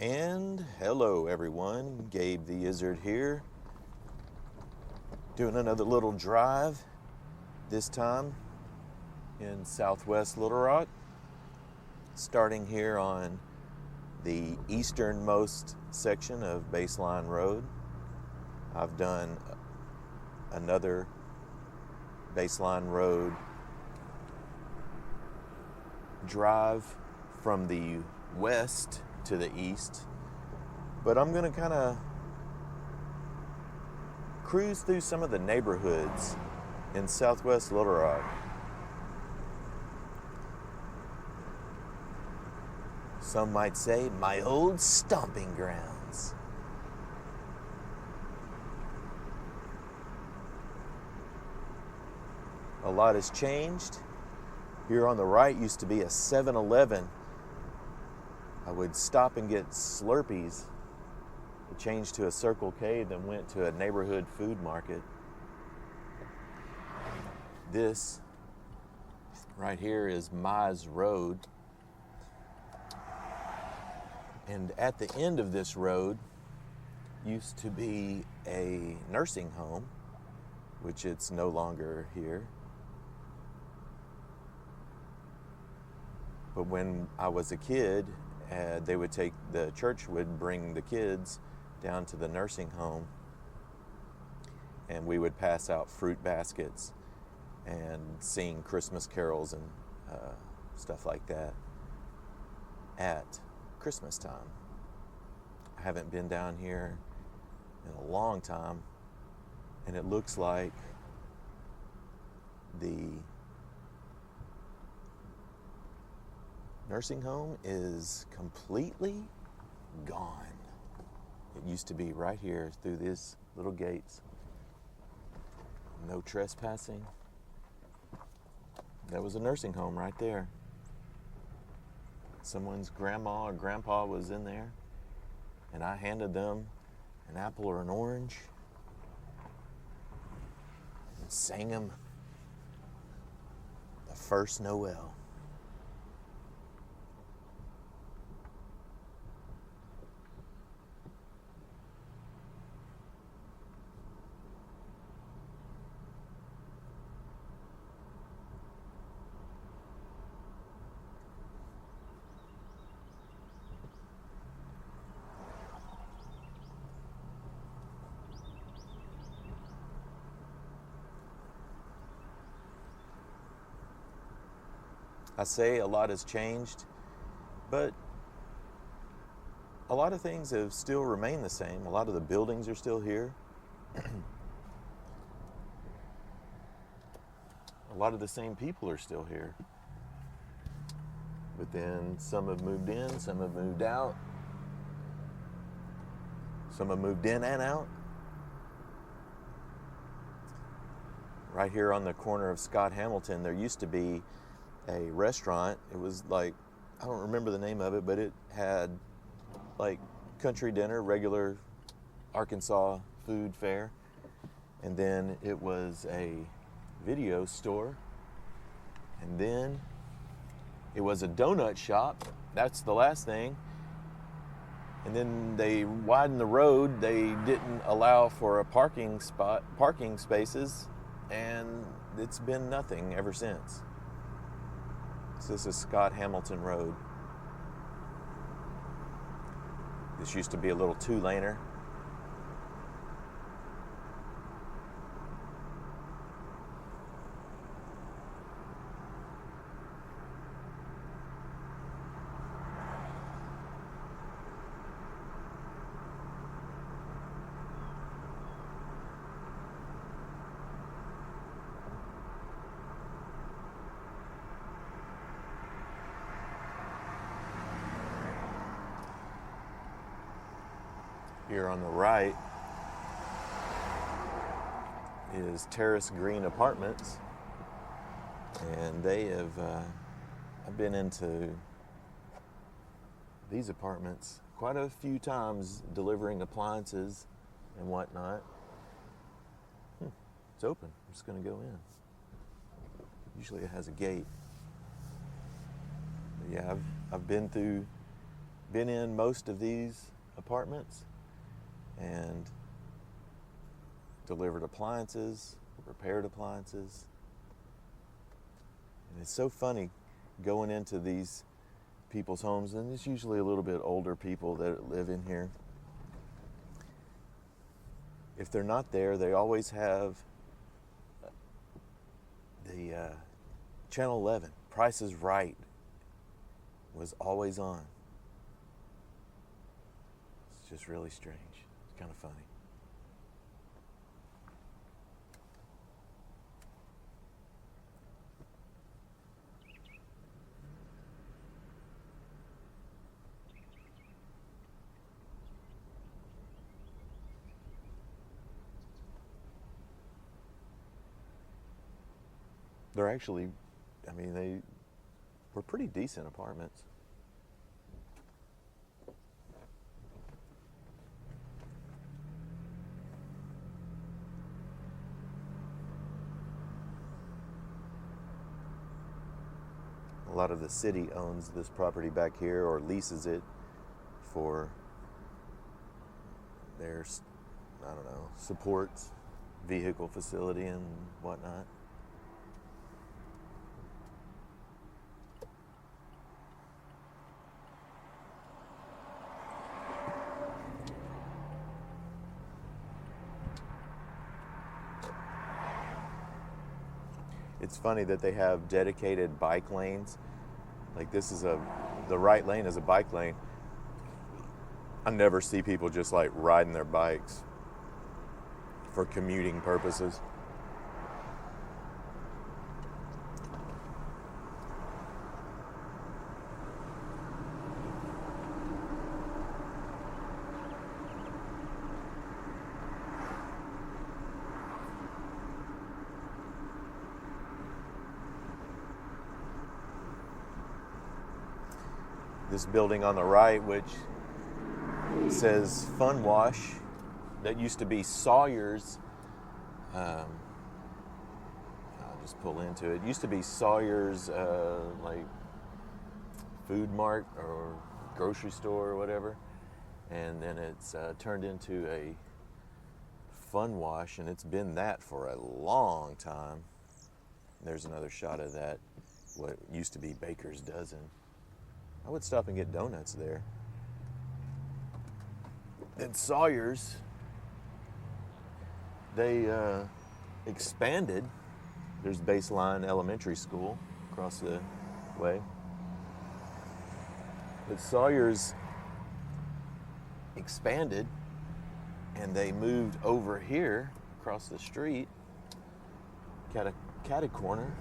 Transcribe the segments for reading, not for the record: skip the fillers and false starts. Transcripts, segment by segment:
And hello everyone, Gabe the Izzard here, doing another little drive, this time in southwest Little Rock, starting here on the easternmost section of Baseline Road. I've done another Baseline Road drive from the west to the east, but I'm going to kind of cruise through some of the neighborhoods in southwest Little Rock. Some might say my old stomping grounds. A lot has changed. Here on the right used to be a 7-Eleven. I would stop and get Slurpees. It changed to a Circle K, then went to a neighborhood food market. This right here is Mize Road. And at the end of this road used to be a nursing home, which it's no longer here. But when I was a kid, the church would bring the kids down to the nursing home, and we would pass out fruit baskets and sing Christmas carols and stuff like that at Christmas time. I haven't been down here in a long time, and it looks like the nursing home is completely gone. It used to be right here through these little gates. No trespassing. That was a nursing home right there. Someone's grandma or grandpa was in there, and I handed them an apple or an orange and sang them the first Noel. I say a lot has changed, but a lot of things have still remained the same. A lot of the buildings are still here. A lot of the same people are still here. But then some have moved in, some have moved out. Some have moved in and out. Right here on the corner of Scott Hamilton, there used to be a restaurant. It was like, I don't remember the name of it, but it had like country dinner, regular Arkansas food fare. And then it was a video store. And then it was a donut shop. That's the last thing. And then they widened the road. They didn't allow for a parking spaces, and it's been nothing ever since. So this is Scott Hamilton Road. This used to be a little two-laner. Here on the right is Terrace Green Apartments, and they have, I've been into these apartments quite a few times delivering appliances and whatnot. It's open. I'm just going to go in. Usually it has a gate. But yeah, I've been through been in most of these apartments and delivered appliances, repaired appliances. And it's so funny going into these people's homes, and it's usually a little bit older people that live in here. If they're not there, they always have the Channel 11, Price is Right, was always on. It's just really strange. It's kind of funny. They're actually, they were pretty decent apartments. A lot of the city owns this property back here or leases it for their, supports, vehicle facility and whatnot. It's funny that they have dedicated bike lanes. Like the right lane is a bike lane. I never see people just like riding their bikes for commuting purposes. This building on the right, which says Fun Wash, that used to be Sawyer's. I'll just pull into it. It used to be Sawyer's, like food mart or grocery store or whatever, and then it's turned into a Fun Wash, and it's been that for a long time. There's another shot of that, what used to be Baker's Dozen. I would stop and get donuts there. Then Sawyer's, they expanded. There's Baseline Elementary School across the way. But Sawyer's expanded and they moved over here across the street, catty corner,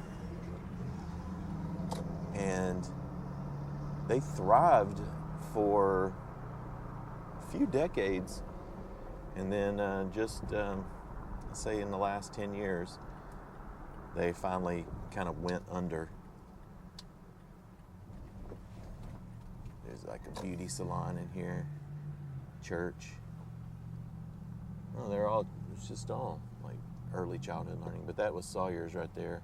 and they thrived for a few decades, and then say in the last 10 years, they finally kind of went under. There's like a beauty salon in here, church. Oh, it's just all like early childhood learning, but that was Sawyer's right there.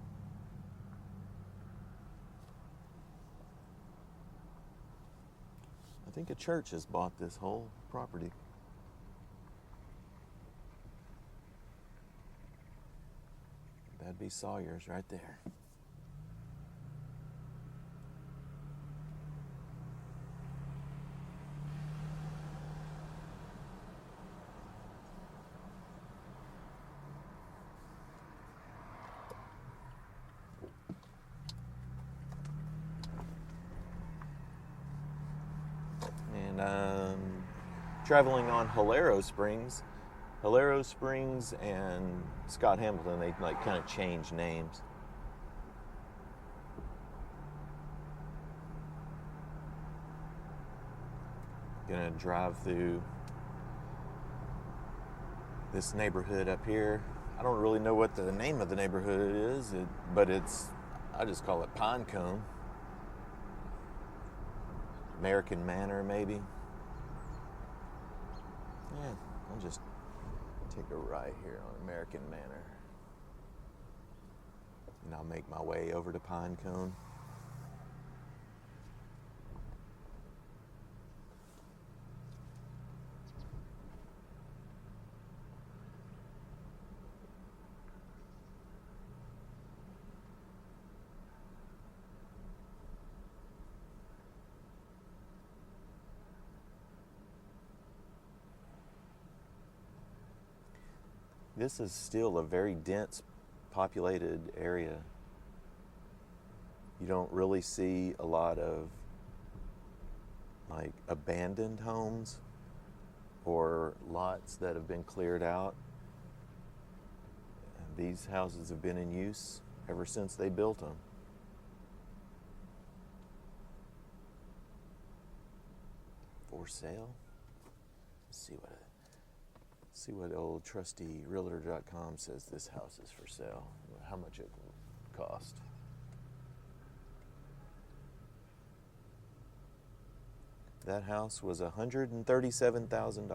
I think a church has bought this whole property. That'd be Sawyer's right there. Traveling on Doyle Springs and Scott Hamilton, they like kind of change names. Gonna drive through this neighborhood up here. I don't really know what the name of the neighborhood is, but I just call it Pinecone. American Manor, maybe. Yeah, I'll just take a right here on American Manor. And I'll make my way over to Pinecone. This is still a very dense populated area. You don't really see a lot of like abandoned homes or lots that have been cleared out. These houses have been in use ever since they built them. For sale? Let's see what old trusty realtor.com says this house is for sale. How much it will cost. That house was $137,000.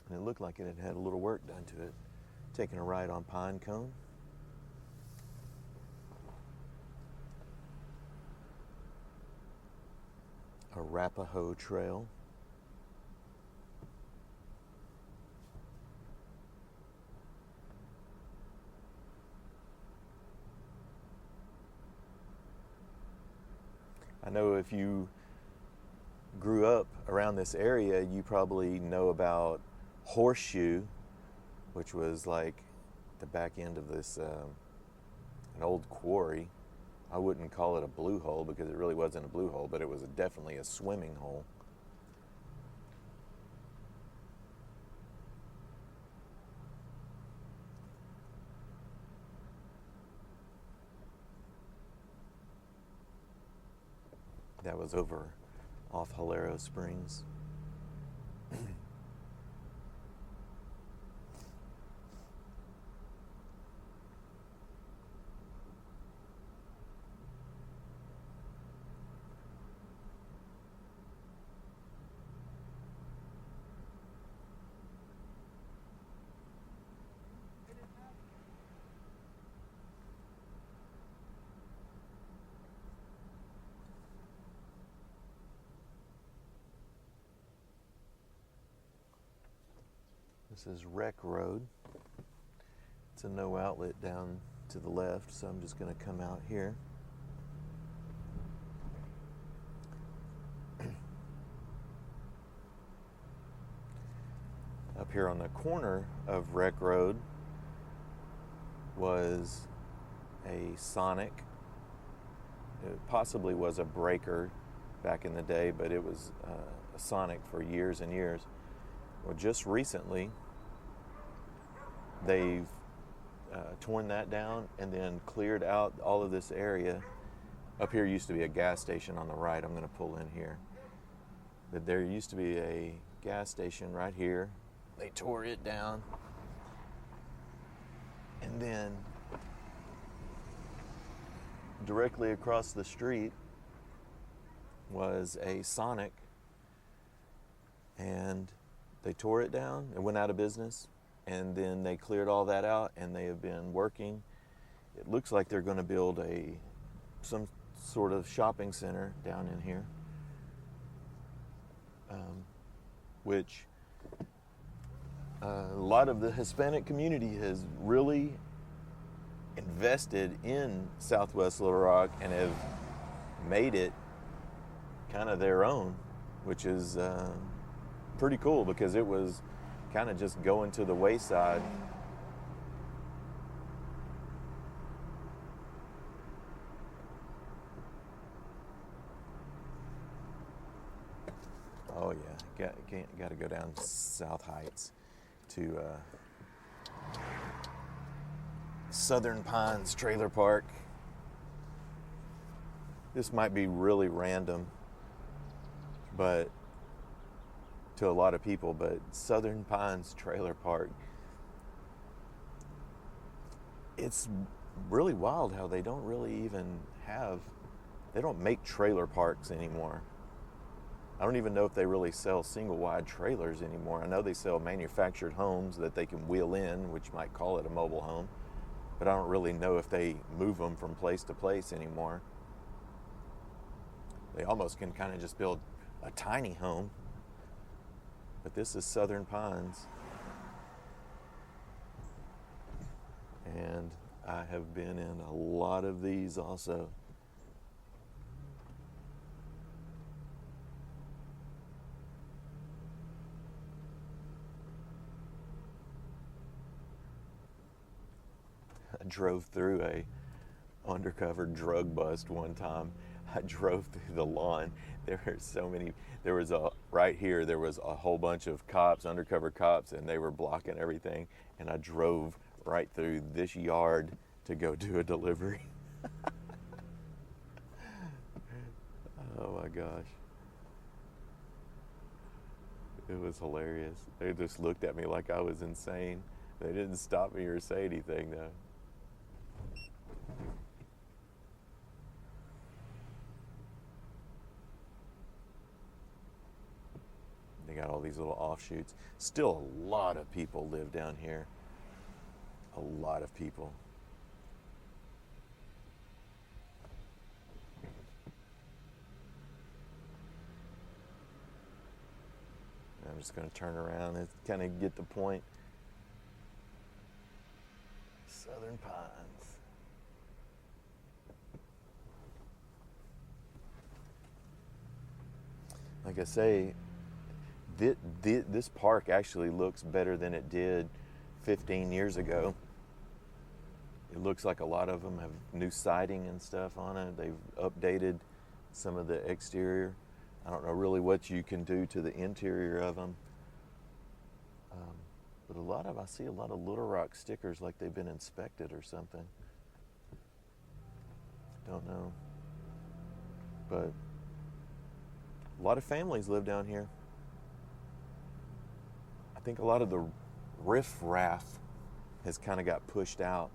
And it looked like it had had a little work done to it. Taking a ride on Pine Cone. Arapahoe Trail. I know if you grew up around this area, you probably know about Horseshoe, which was like the back end of this, an old quarry. I wouldn't call it a blue hole because it really wasn't a blue hole, but it was definitely a swimming hole. That was over off Doyle Springs. This is Wreck Road. It's a no outlet down to the left, so I'm just going to come out here. Up here on the corner of Wreck Road was a Sonic. It possibly was a Breaker back in the day, but it was a Sonic for years and years. Well, just recently, they've torn that down and then cleared out all of this area. Up here used to be a gas station on the right. I'm going to pull in here. But there used to be a gas station right here. They tore it down. And then directly across the street was a Sonic. And they tore it down. It went out of business. And then they cleared all that out, and they have been working. It looks like they're going to build some sort of shopping center down in here, which a lot of the Hispanic community has really invested in Southwest Little Rock and have made it kind of their own, which is pretty cool because it was kind of just going to the wayside. Oh yeah, got to go down South Heights to Southern Pines Trailer Park. This might be really random, but to a lot of people, but Southern Pines Trailer Park, it's really wild how they don't really even they don't make trailer parks anymore. I don't even know if they really sell single wide trailers anymore. I know they sell manufactured homes that they can wheel in, which might call it a mobile home, but I don't really know if they move them from place to place anymore. They almost can kind of just build a tiny home. But this is Southern Pines. And I have been in a lot of these also. I drove through a undercover drug bust one time. I drove through the lawn. There were so many. There was right here. There was a whole bunch of cops, undercover cops, and they were blocking everything. And I drove right through this yard to go do a delivery. Oh my gosh. It was hilarious. They just looked at me like I was insane. They didn't stop me or say anything though. They got all these little offshoots. Still a lot of people live down here. A lot of people. I'm just going to turn around and kind of get the point. Southern Pines. Like I say, this park actually looks better than it did 15 years ago. It looks like a lot of them have new siding and stuff on it. They've updated some of the exterior. I don't know really what you can do to the interior of them. But I see a lot of Little Rock stickers like they've been inspected or something. Don't know. But a lot of families live down here. I think a lot of the riff-raff has kind of got pushed out.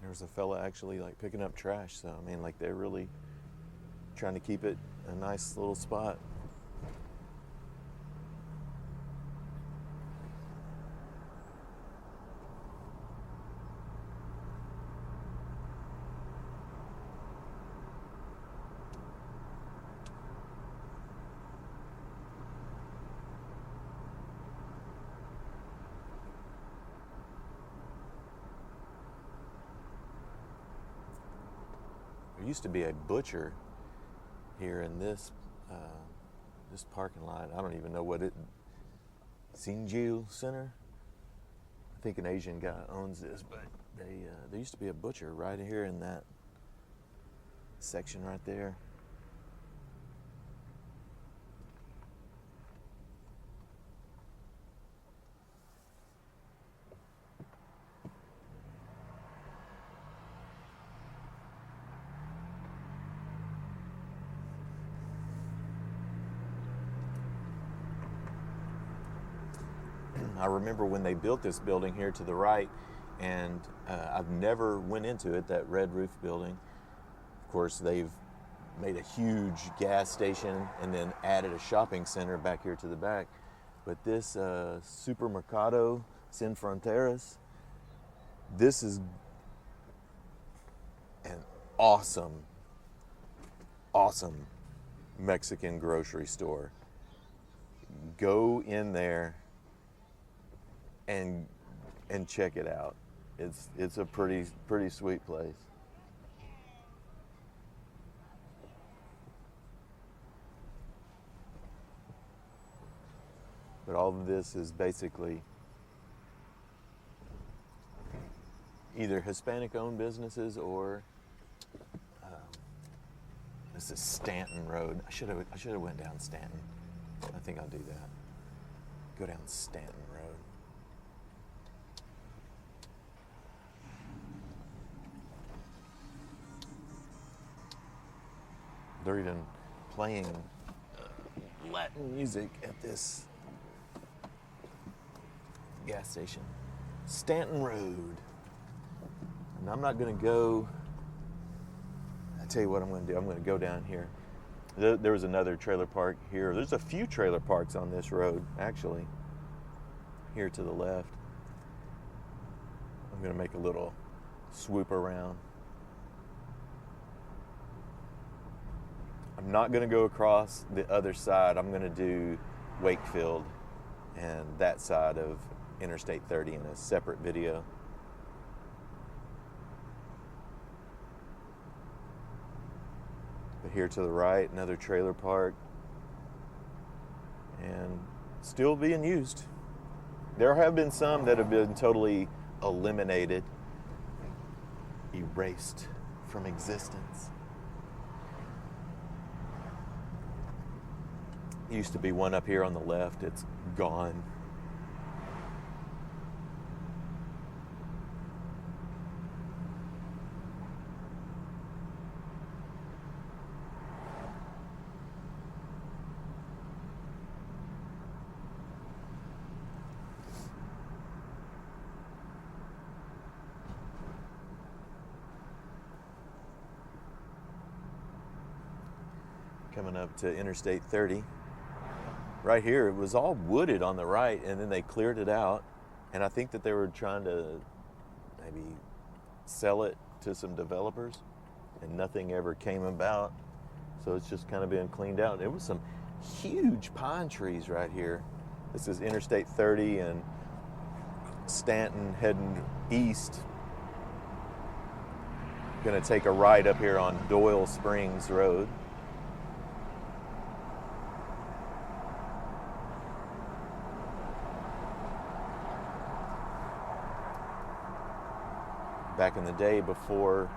There was a fella actually like picking up trash, so I mean like they're really trying to keep it a nice little spot. There used to be a butcher here in this parking lot. I don't even know what it. Sinju Center. I think an Asian guy owns this, but there used to be a butcher right here in that section right there. I remember when they built this building here to the right, and I've never went into it, that red roof building. Of course, they've made a huge gas station and then added a shopping center back here to the back. But this Supermercado Sin Fronteras, this is an awesome Mexican grocery store. Go in there and check it out. It's a pretty sweet place. But all of this is basically either Hispanic-owned businesses or this is Stanton Road. I should have went down Stanton. I think I'll do that. Go down Stanton Road. They're even playing Latin music at this gas station. Stanton Road. And I'm not going to go. I tell you what I'm going to do. I'm going to go down here. There was another trailer park here. There's a few trailer parks on this road, actually. Here to the left. I'm going to make a little swoop around. I'm not going to go across the other side. I'm going to do Wakefield and that side of Interstate 30 in a separate video. But here to the right, another trailer park, and still being used. There have been some that have been totally eliminated, erased from existence. Used to be one up here on the left. It's gone. Coming up to Interstate 30. Right here, it was all wooded on the right, and then they cleared it out. And I think that they were trying to maybe sell it to some developers, and nothing ever came about. So it's just kind of been cleaned out. There was some huge pine trees right here. This is Interstate 30 and Stanton heading east. Gonna take a ride up here on Doyle Springs Road. Back in the day before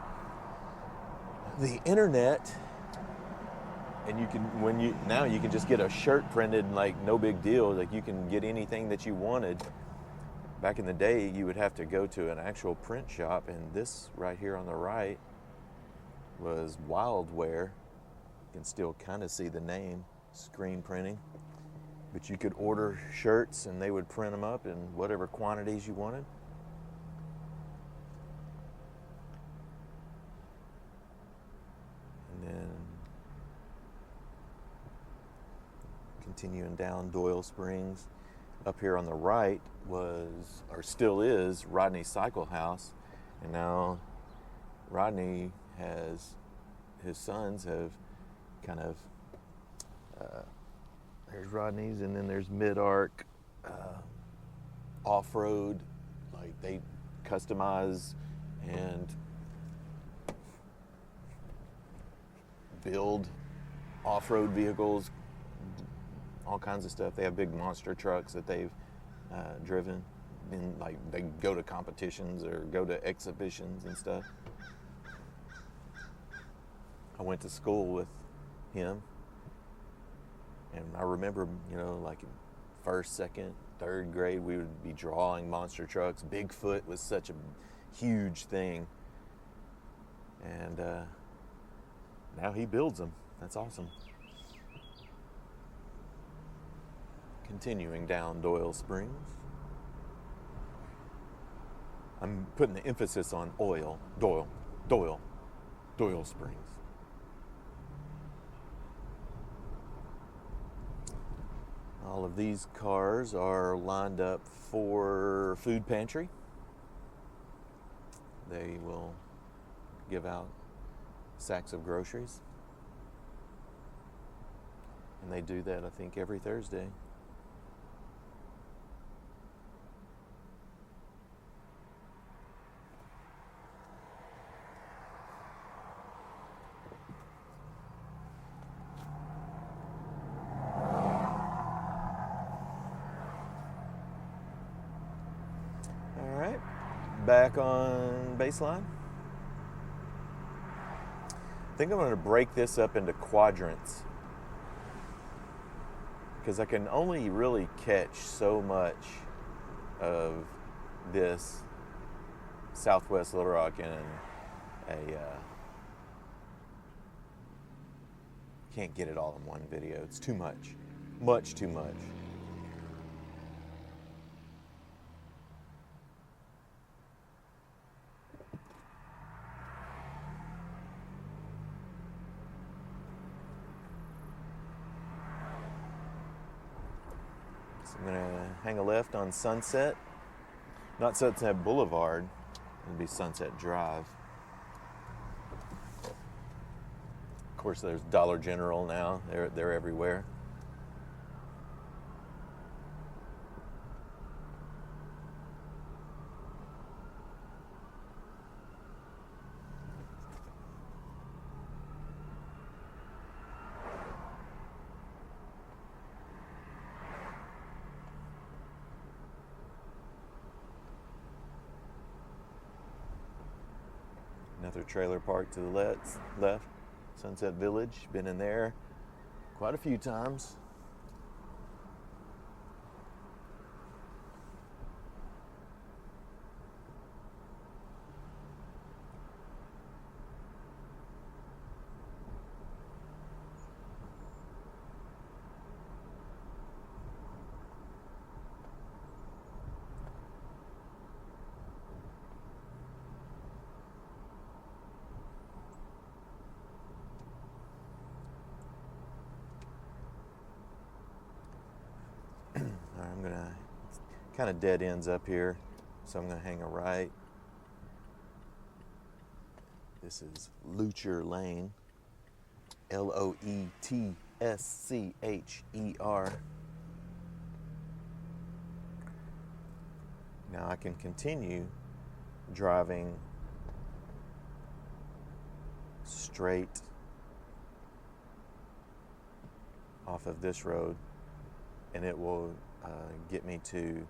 the internet, and now you can just get a shirt printed and like no big deal, like you can get anything that you wanted. Back in the day, you would have to go to an actual print shop, and this right here on the right was Wildwear. You can still kind of see the name, screen printing, but you could order shirts and they would print them up in whatever quantities you wanted. And continuing down Doyle Springs, up here on the right was, or still is, Rodney's Cycle House. And now Rodney has, his sons have kind of, there's Rodney's, and then there's Mid-Arc, off-road, like they customize and build off-road vehicles, all kinds of stuff. They have big monster trucks that they've driven, and like they go to competitions or go to exhibitions and stuff. I went to school with him, and I remember, like in first, second, third grade, we would be drawing monster trucks. Bigfoot was such a huge thing, and now he builds them. That's awesome. Continuing down Doyle Springs. I'm putting the emphasis on Doyle Springs. All of these cars are lined up for food pantry. They will give out sacks of groceries. And they do that, I think, every Thursday. All right, back on baseline. I think I'm going to break this up into quadrants, because I can only really catch so much of this Southwest Little Rock in can't get it all in one video. It's too much. Much too much. So I'm going to hang a left on Sunset. Not Sunset Boulevard. It'll be Sunset Drive. course, there's Dollar General now. They're everywhere. Another trailer park to the left. Sunset Village. Been in there quite a few times. I'm gonna kind of dead ends up here, so I'm gonna hang a right. This is Lutcher Lane, Loetscher. Now I can continue driving straight off of this road, and it will get me to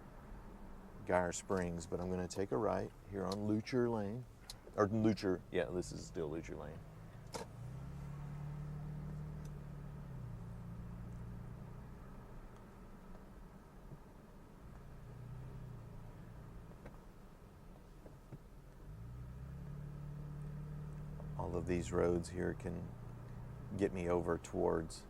Doyle Springs, but I'm going to take a right here on Lutcher Lane. Or Lutcher, yeah, this is still Lutcher Lane. All of these roads here can get me over towards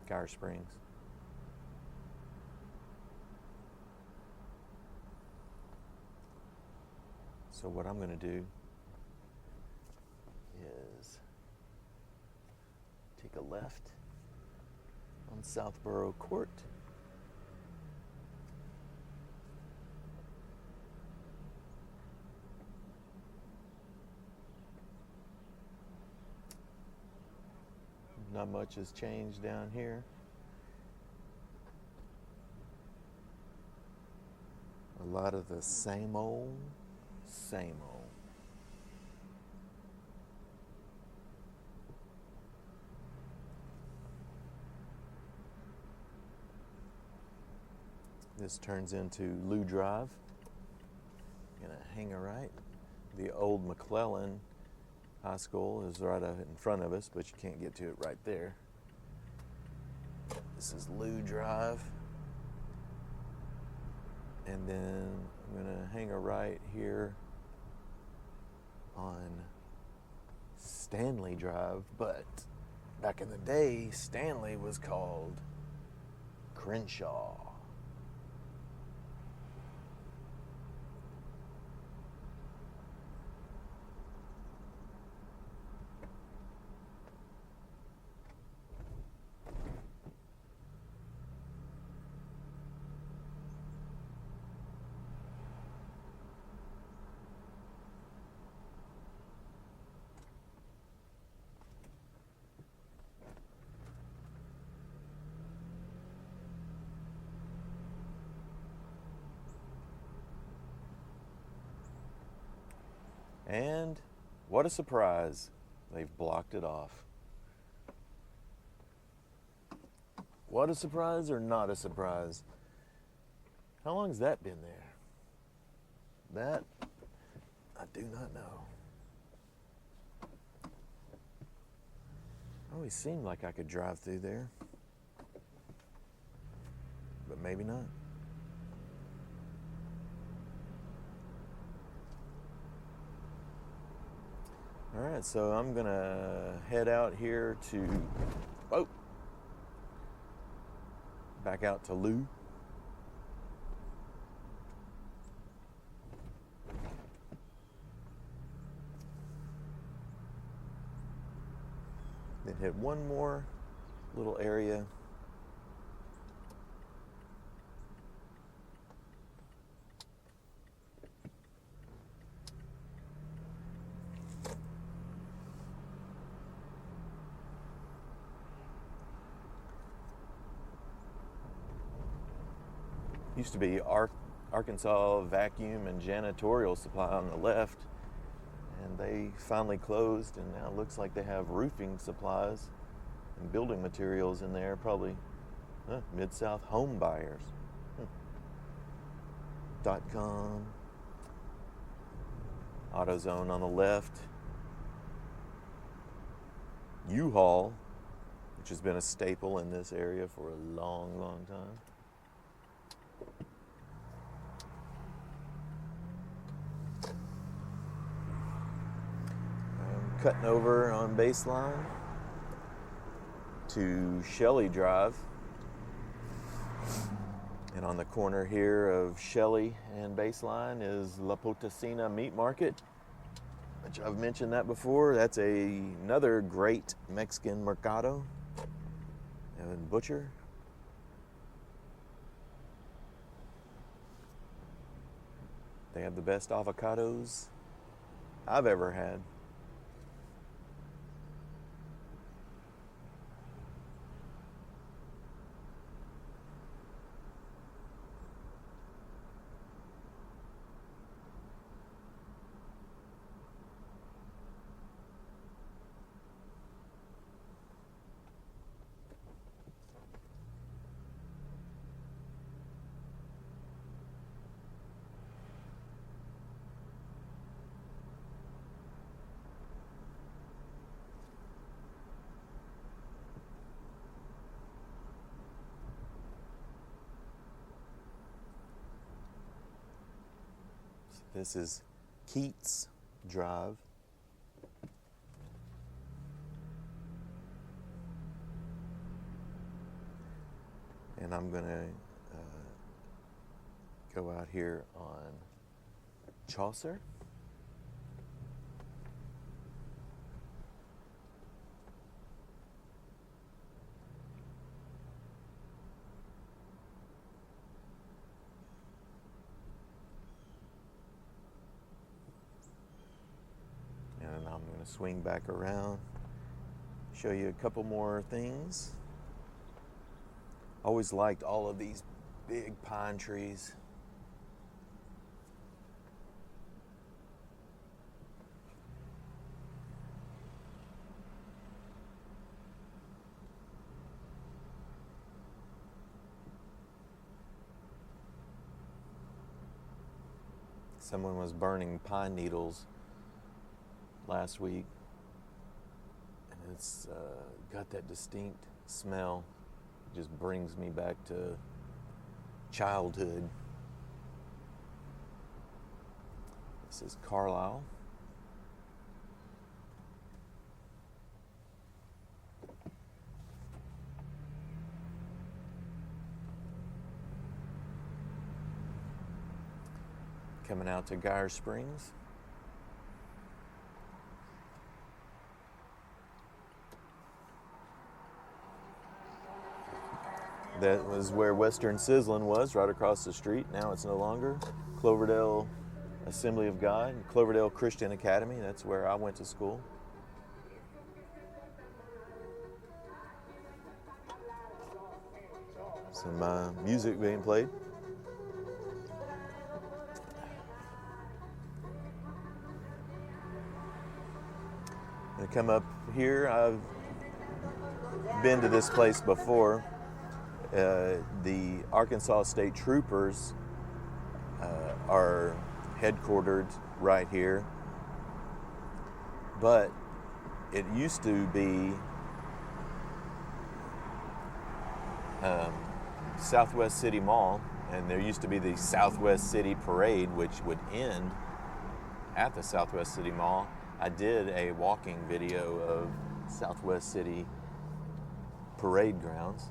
Doyle Springs. So what I'm going to do is take a left on Southborough Court. Not much has changed down here. A lot of the same old. This turns into Lou Drive. Gonna hang a right. The old McClellan High School is right in front of us, but you can't get to it right there. This is Lou Drive. And then I'm gonna hang a right here on Stanley Drive, but back in the day, Stanley was called Crenshaw. And what a surprise, they've blocked it off. What a surprise or not a surprise? How long has that been there? That, I do not know. It always seemed like I could drive through there, but maybe not. All right, so I'm gonna head out here to, back out to Lou. Then hit one more little area. Used to be Arkansas Vacuum and Janitorial Supply on the left, and they finally closed, and now it looks like they have roofing supplies and building materials in there, probably Mid-South Home Buyers. .com. AutoZone on the left. U-Haul, which has been a staple in this area for a long, long time. I'm cutting over on Baseline to Shelley Drive. And on the corner here of Shelley and Baseline is La Potosina Meat Market, which I've mentioned that before. That's another great Mexican mercado and butcher. They have the best avocados I've ever had. This is Keats Drive. And I'm going to go out here on Chaucer. And I'm going to swing back around, show you a couple more things. Always liked all of these big pine trees. Someone was burning pine needles last week, and it's got that distinct smell. It just brings me back to childhood. This is Carlisle. Coming out to Doyle Springs. That was where Western Sizzlin' was, right across the street. Now it's no longer. Cloverdale Assembly of God, Cloverdale Christian Academy. That's where I went to school. Some music being played. I'm gonna come up here. I've been to this place before. The Arkansas State Troopers are headquartered right here, but it used to be Southwest City Mall, and there used to be the Southwest City Parade, which would end at the Southwest City Mall. I did a walking video of Southwest City Parade grounds.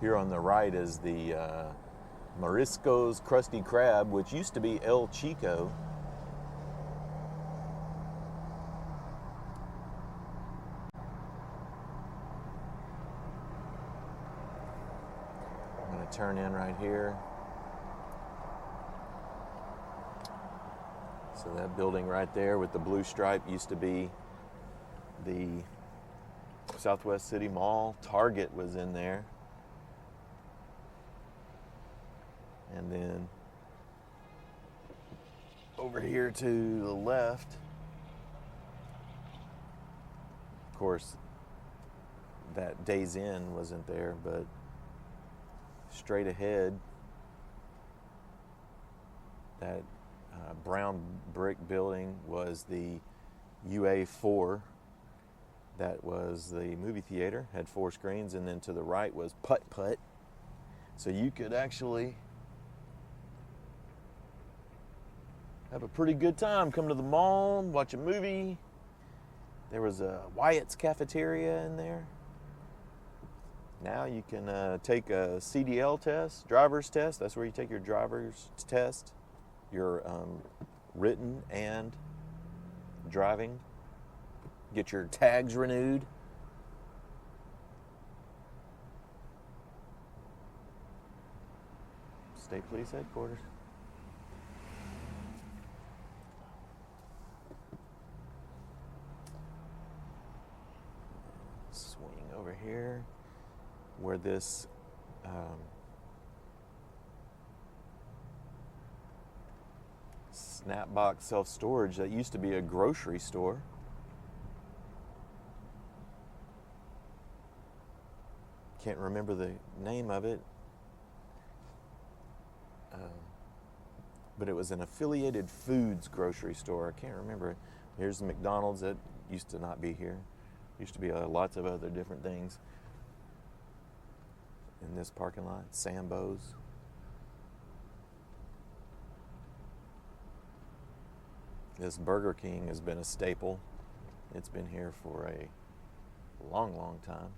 Here on the right is the Marisco's Krusty Krab, which used to be El Chico. I'm going to turn in right here. So that building right there with the blue stripe used to be the Southwest City Mall. Target was in there. And then over here to the left, of course, that Days Inn wasn't there, but straight ahead, that brown brick building was the UA4. That was the movie theater, had 4 screens, and then to the right was Putt Putt. So you could actually have a pretty good time. Come to the mall, watch a movie. There was a Wyatt's cafeteria in there. Now you can take a CDL test, driver's test. That's where you take your driver's test, your written and driving. Get your tags renewed. State Police Headquarters. Swing over here where this Snapbox self-storage that used to be a grocery store. Can't remember the name of it, but it was an affiliated foods grocery store. I can't remember it. Here's the McDonald's that used to not be here. Used to be lots of other different things in this parking lot. Sambo's. This Burger King has been a staple. It's been here for a long, long time.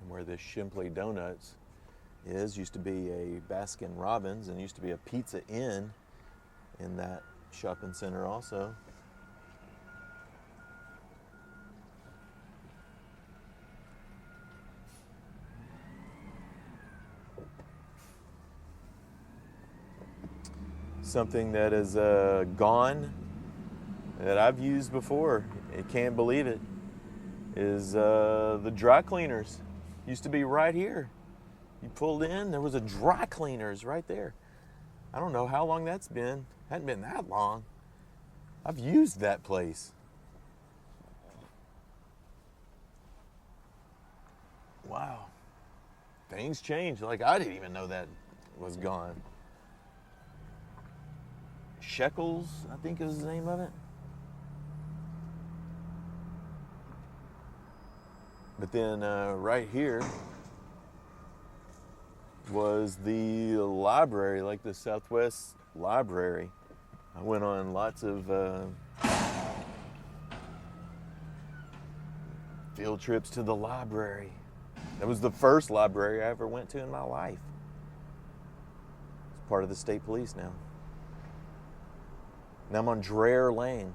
Where this Shimply Donuts is, used to be a Baskin Robbins and used to be a Pizza Inn in that shopping center also. Something that is gone, that I've used before, I can't believe it, is the dry cleaners. Used to be right here. You pulled in, there was a dry cleaners right there. I don't know how long that's been. Hadn't been that long. I've used that place. Wow. Things changed. Like, I didn't even know that was gone. Shekels, I think is the name of it. But then right here was the library, like the Southwest Library. I went on lots of field trips to the library. That was the first library I ever went to in my life. It's part of the state police now. Now I'm on Dreher Lane.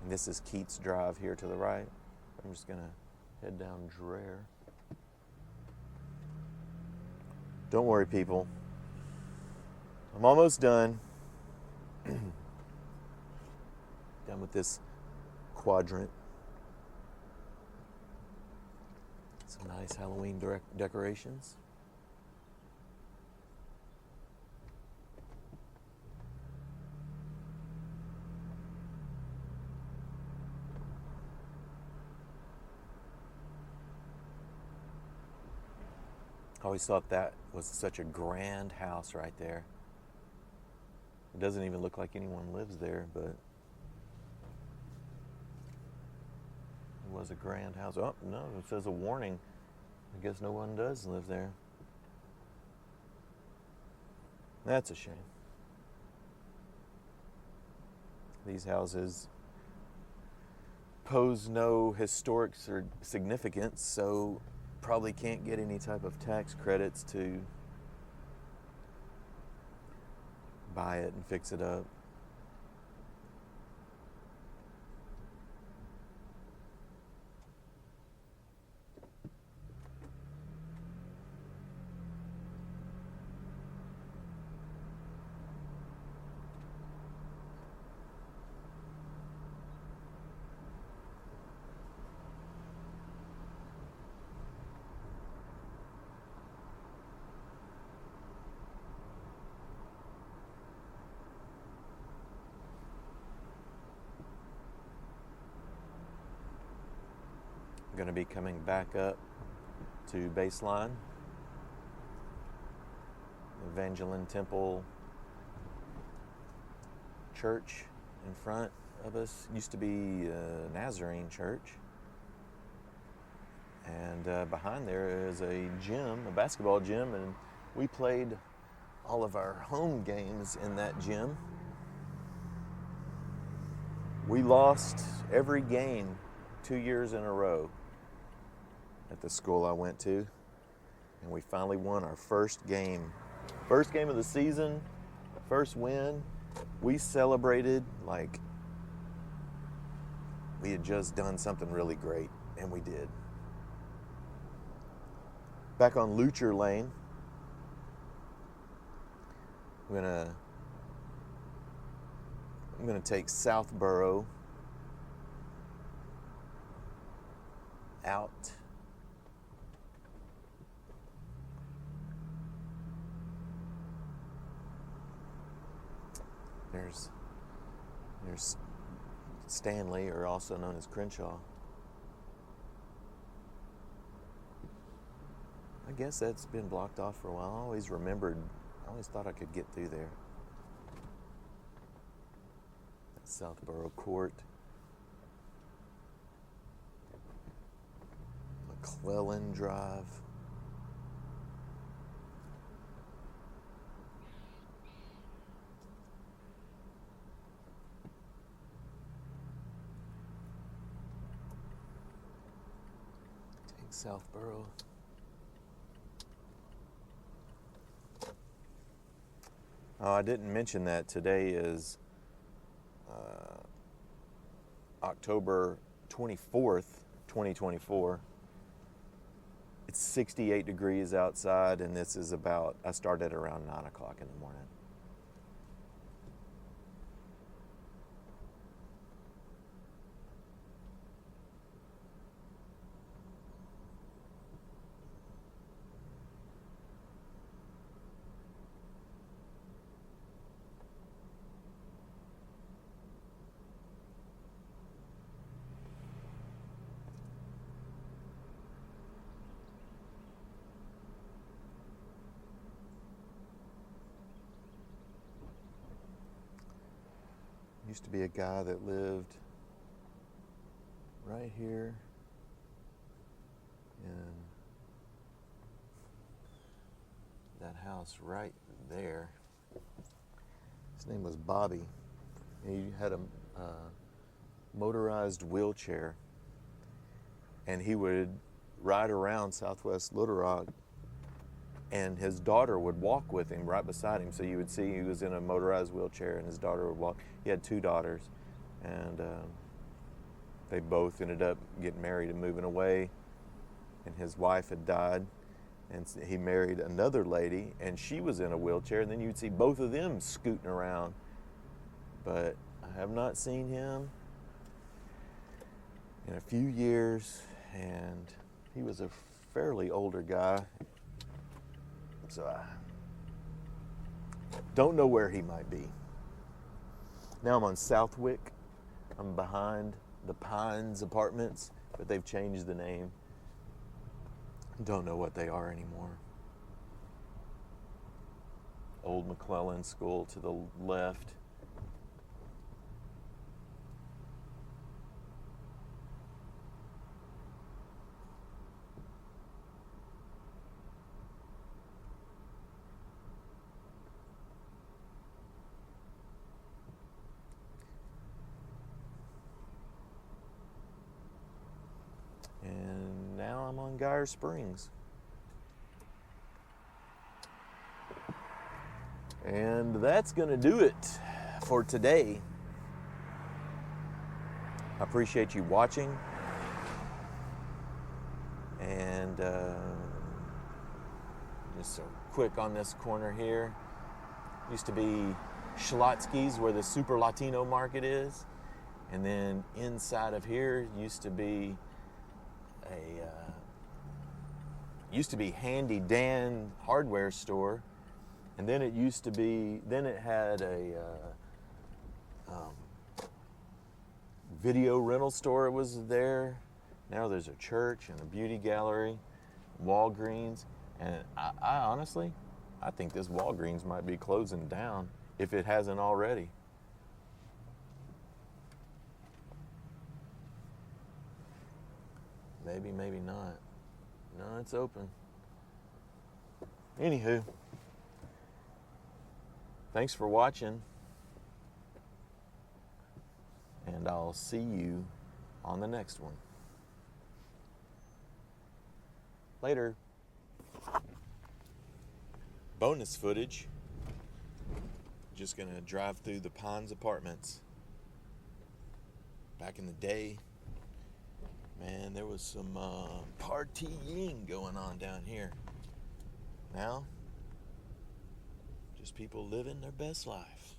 And this is Keats Drive here to the right. I'm just gonna head down Dreher. Don't worry, people. I'm almost done. Done with this quadrant. Some nice Halloween decorations. I always thought that was such a grand house right there. It doesn't even look like anyone lives there, but it was a grand house. Oh, no, it says a warning. I guess no one does live there. That's a shame. These houses pose no historic significance, so probably can't get any type of tax credits to buy it and fix it up. I'm going to be coming back up to Baseline. Evangeline Temple Church in front of us used to be a Nazarene church. And behind there is a gym, a basketball gym, and we played all of our home games in that gym. We lost every game 2 years in a row at the school I went to, and we finally won our first game. First game of the season, first win. We celebrated like we had just done something really great, and we did. Back on Lucher Lane, I'm gonna take Southborough out. There's Stanley, or also known as Crenshaw. I guess that's been blocked off for a while. I always thought I could get through there. That's Southborough Court. McClellan Drive. Take Southborough. Oh, I didn't mention that today is October 24th, 2024. It's 68 degrees outside, and this is I started around 9 o'clock in the morning. Used to be a guy that lived right here in that house right there. His name was Bobby. He had a motorized wheelchair, and he would ride around Southwest Little Rock, and his daughter would walk with him right beside him. So you would see he was in a motorized wheelchair and his daughter would walk. He had 2 daughters, and they both ended up getting married and moving away, and his wife had died, and he married another lady, and she was in a wheelchair, and then you'd see both of them scooting around. But I have not seen him in a few years, and he was a fairly older guy. So I don't know where he might be. Now I'm on Southwick. I'm behind the Pines Apartments, but they've changed the name. Don't know what they are anymore. Old McClellan School to the left. And now I'm on Doyle Springs. And that's going to do it for today. I appreciate you watching. And just so quick on this corner here. Used to be Schlotsky's, where the Super Latino Market is. And then inside of here used to be Handy Dan hardware store, and then it had a video rental store. It was there, Now there's a church and a beauty gallery, Walgreens, and I honestly, I think this Walgreens might be closing down if it hasn't already. Maybe, maybe not. No, it's open. Anywho, thanks for watching, and I'll see you on the next one. Later. Bonus footage. Just gonna drive through the Pines Apartments. Back in the day, man, there was some partying going on down here. Now, just people living their best life.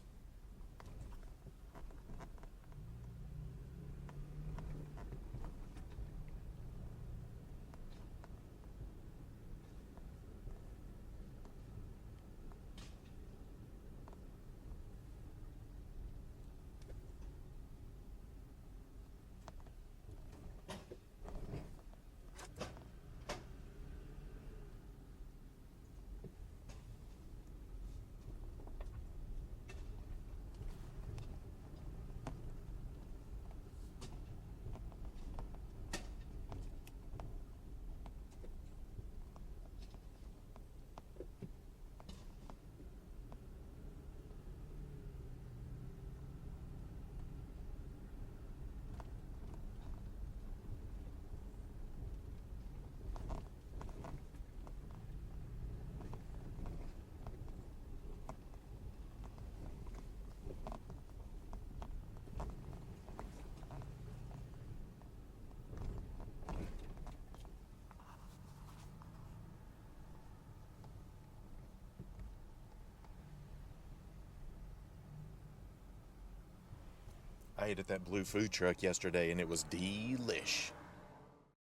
I ate at that blue food truck yesterday and it was delish.